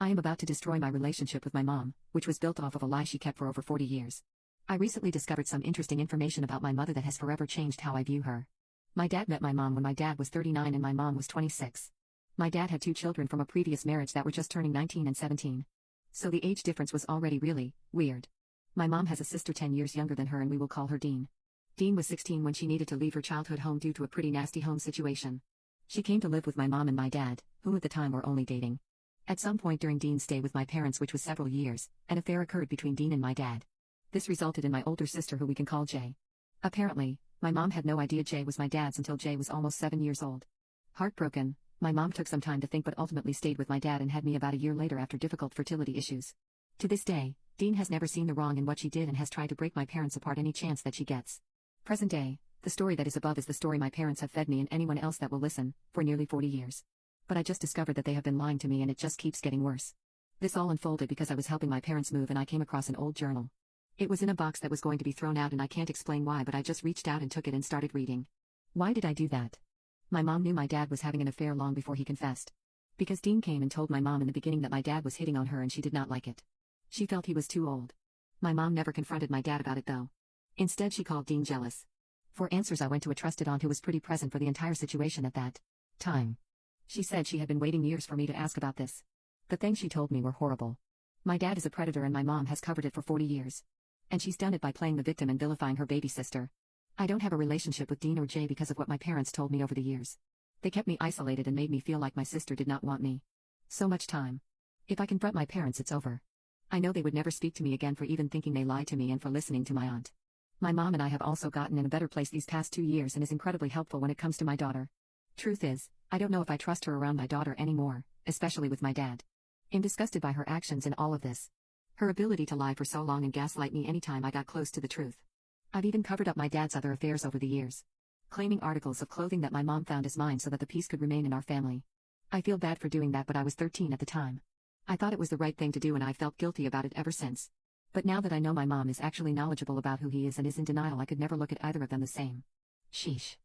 I am about to destroy my relationship with my mom, which was built off of a lie she kept for over 40 years. I recently discovered some interesting information about my mother that has forever changed how I view her. My dad met my mom when my dad was 39 and my mom was 26. My dad had 2 children from a previous marriage that were just turning 19 and 17. So the age difference was already really weird. My mom has a sister 10 years younger than her and we will call her Dean. Dean was 16 when she needed to leave her childhood home due to a pretty nasty home situation. She came to live with my mom and my dad, who at the time were only dating. At some point during Dean's stay with my parents, which was several years, an affair occurred between Dean and my dad. This resulted in my older sister, who we can call Jay. Apparently, my mom had no idea Jay was my dad's until Jay was almost 7 years old. Heartbroken, my mom took some time to think but ultimately stayed with my dad and had me about a year later after difficult fertility issues. To this day, Dean has never seen the wrong in what she did and has tried to break my parents apart any chance that she gets. Present day, the story that is above is the story my parents have fed me and anyone else that will listen, for nearly 40 years. But I just discovered that they have been lying to me and it just keeps getting worse. This all unfolded because I was helping my parents move and I came across an old journal. It was in a box that was going to be thrown out and I can't explain why, but I just reached out and took it and started reading. Why did I do that? My mom knew my dad was having an affair long before he confessed. Because Dean came and told my mom in the beginning that my dad was hitting on her and she did not like it. She felt he was too old. My mom never confronted my dad about it though. Instead she called Dean jealous. For answers I went to a trusted aunt who was pretty present for the entire situation at that time. She said she had been waiting years for me to ask about this. The things she told me were horrible. My dad is a predator and my mom has covered it for 40 years. And she's done it by playing the victim and vilifying her baby sister. I don't have a relationship with Dean or Jay because of what my parents told me over the years. They kept me isolated and made me feel like my sister did not want me. So much time. If I confront my parents, it's over. I know they would never speak to me again for even thinking they lied to me and for listening to my aunt. My mom and I have also gotten in a better place these past 2 years and is incredibly helpful when it comes to my daughter. Truth is, I don't know if I trust her around my daughter anymore, especially with my dad. I'm disgusted by her actions in all of this. Her ability to lie for so long and gaslight me anytime I got close to the truth. I've even covered up my dad's other affairs over the years, claiming articles of clothing that my mom found as mine so that the peace could remain in our family. I feel bad for doing that, but I was 13 at the time. I thought it was the right thing to do and I felt guilty about it ever since. But now that I know my mom is actually knowledgeable about who he is and is in denial, I could never look at either of them the same. Sheesh.